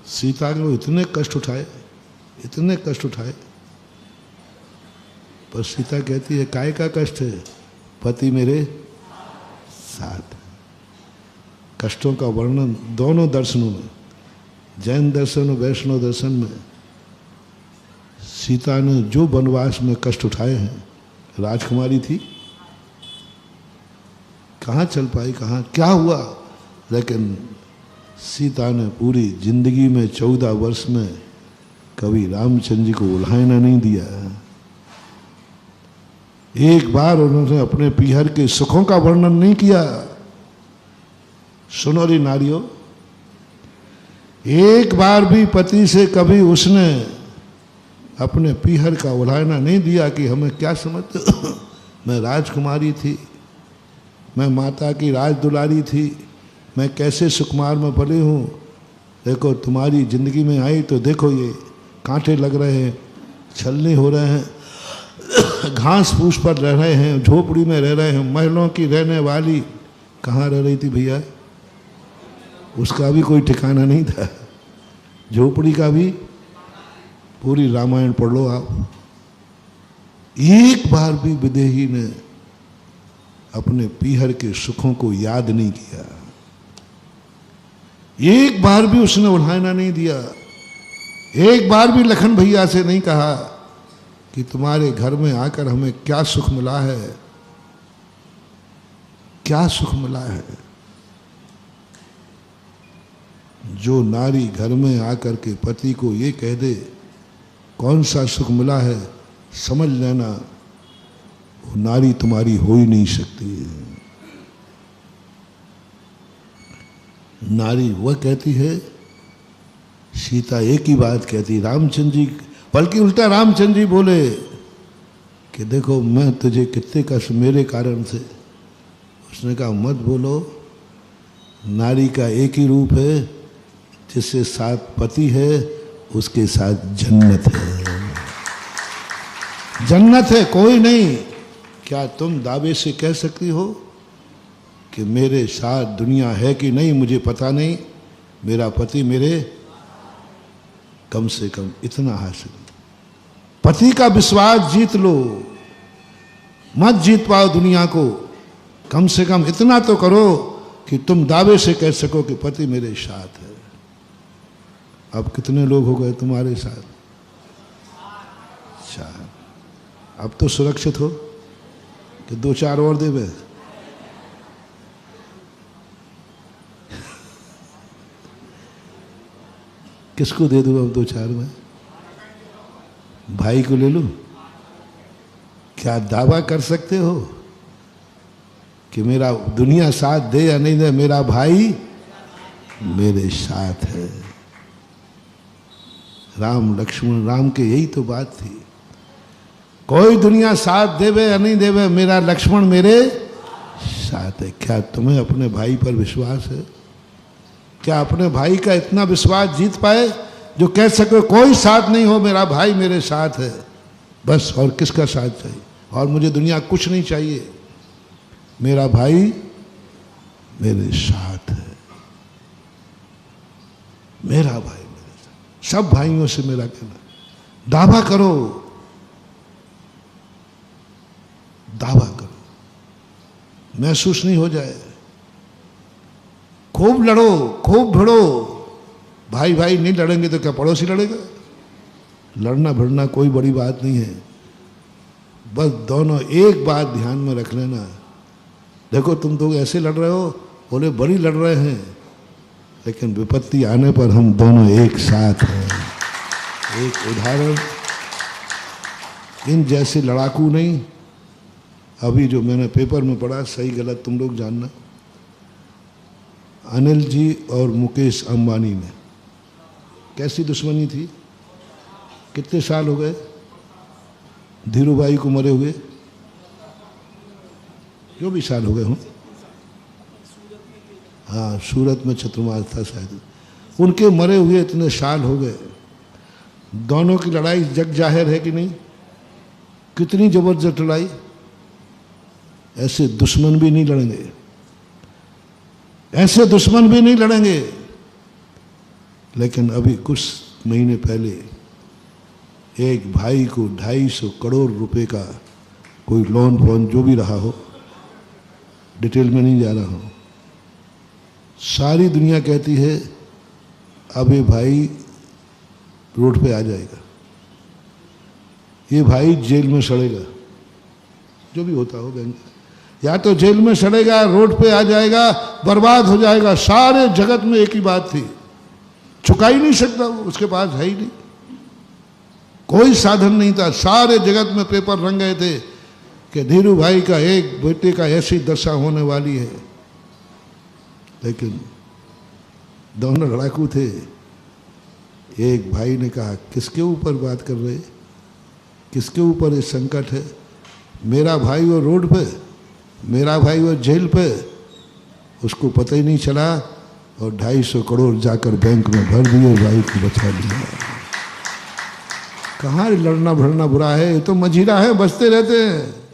सीता को इतने कष्ट उठाए, पर सीता कहती है काय का कष्ट है, पति मेरे साथ। कष्टों का वर्णन दोनों दर्शनों में, जैन दर्शन और वैष्णव दर्शन में, सीता ने जो वनवास में कष्ट उठाए हैं, राजकुमारी थी, कहाँ चल पाई, कहाँ क्या हुआ, लेकिन सीता ने पूरी जिंदगी में 14 वर्ष में कभी रामचंद्र जी को उल्हाना नहीं दिया। एक बार उन्होंने अपने पीहर के सुखों का वर्णन नहीं किया। सुनो रे नारियों, एक बार भी पति से कभी उसने अपने पीहर का उल्हाना नहीं दिया कि हमें क्या समझते हो, मैं राजकुमारी थी, मैं माता की राज दुलारी थी, मैं कैसे सुकुमार में पली हूँ, देखो तुम्हारी जिंदगी में आई तो देखो ये कांटे लग रहे हैं, छलनी हो रहे हैं, घास फूस पर रह रहे हैं, झोपड़ी में रह रहे हैं। महलों की रहने वाली कहाँ रह रही थी भैया, उसका भी कोई ठिकाना नहीं था, झोपड़ी का भी। पूरी रामायण पढ़ लो आप, एक बार भी विदेही ने अपने पीहर के सुखों को याद नहीं किया, एक बार भी उसने उल्हाना नहीं दिया, एक बार भी लखन भैया से नहीं कहा कि तुम्हारे घर में आकर हमें क्या सुख मिला है, क्या सुख मिला है। जो नारी घर में आकर के पति को ये कह दे कौन सा सुख मिला है, समझ लेना वो नारी तुम्हारी हो ही नहीं सकती है। नारी वह कहती है, सीता एक ही बात कहती, रामचंद्र जी, बल्कि उल्टा रामचंद्र जी बोले कि देखो मैं तुझे कितने कष्ट मेरे कारण से। उसने कहा मत बोलो, नारी का एक ही रूप है, जिसके साथ पति है उसके साथ जन्नत है, जन्नत है, कोई नहीं। क्या तुम दावे से कह सकती हो कि मेरे साथ दुनिया है कि नहीं मुझे पता नहीं, मेरा पति मेरे, कम से कम इतना हासिल, पति का विश्वास जीत लो, मत जीत पाओ दुनिया को, कम से कम इतना तो करो कि तुम दावे से कह सको कि पति मेरे साथ है। अब कितने लोग हो गए तुम्हारे साथ? 4। अब तो सुरक्षित हो कि 2-4 और देवे? किसको दे दूं अब 2-4 में? भाई को ले लूं? क्या दावा कर सकते हो कि मेरा दुनिया साथ दे या नहीं दे, मेरा भाई मेरे साथ है। राम लक्ष्मण राम के यही तो बात थी, कोई दुनिया साथ देवे या नहीं देवे, मेरा लक्ष्मण मेरे साथ है। क्या तुम्हें अपने भाई पर विश्वास है? क्या अपने भाई का इतना विश्वास जीत पाए जो कह सके कोई साथ नहीं हो, मेरा भाई मेरे साथ है बस, और किसका साथ चाहिए, और मुझे दुनिया कुछ नहीं चाहिए, मेरा भाई मेरे साथ है, मेरा भाई मेरे साथ। सब भाइयों से मेरा कहना, दावा करो, दावा करो, महसूस नहीं हो जाए, खूब लड़ो, खूब भिड़ो। भाई भाई नहीं लड़ेंगे तो क्या पड़ोसी लड़ेगा? लड़ना भिड़ना कोई बड़ी बात नहीं है, बस दोनों एक बात ध्यान में रख लेना, देखो तुम तो ऐसे लड़ रहे हो, बोले बड़ी लड़ रहे हैं, लेकिन विपत्ति आने पर हम दोनों एक साथ हैं। एक उदाहरण, इन जैसे लड़ाकू नहीं, अभी जो मैंने पेपर में पढ़ा, सही गलत तुम लोग जानना, अनिल जी और मुकेश अंबानी में कैसी दुश्मनी थी, कितने साल हो गए धीरूभाई को मरे हुए, जो भी साल हो गए हों, हाँ सूरत में चतुर्मास था शायद, उनके मरे हुए इतने साल हो गए। दोनों की लड़ाई जग जाहिर है कि नहीं, कितनी जबरदस्त लड़ाई, ऐसे दुश्मन भी नहीं लड़ेंगे, ऐसे दुश्मन भी नहीं लड़ेंगे लेकिन अभी कुछ महीने पहले एक भाई को 250 करोड़ रुपए का कोई लोन फोन जो भी रहा हो, डिटेल में नहीं जा रहा हूँ, सारी दुनिया कहती है अब ये भाई रोड पे आ जाएगा, ये भाई जेल में सड़ेगा, जो भी होता हो बैंक, या तो जेल में सड़ेगा, रोड पे आ जाएगा, बर्बाद हो जाएगा। सारे जगत में एक ही बात थी, चुका ही नहीं सकता वो, उसके पास है ही नहीं, कोई साधन नहीं था। सारे जगत में पेपर रंग गए थे कि धीरू भाई का एक बेटे का ऐसी दशा होने वाली है। लेकिन दोनों लड़ाकू थे। एक भाई ने कहा किसके ऊपर बात कर रहे, किसके ऊपर ये संकट है, मेरा भाई वो रोड पे, मेरा भाई वो जेल पे, उसको पता ही नहीं चला और 250 करोड़ जाकर बैंक में भर दिए, भाई को बचा लिया। कहाँ लड़ना भड़ना बुरा है, ये तो मजीरा है, बचते रहते हैं।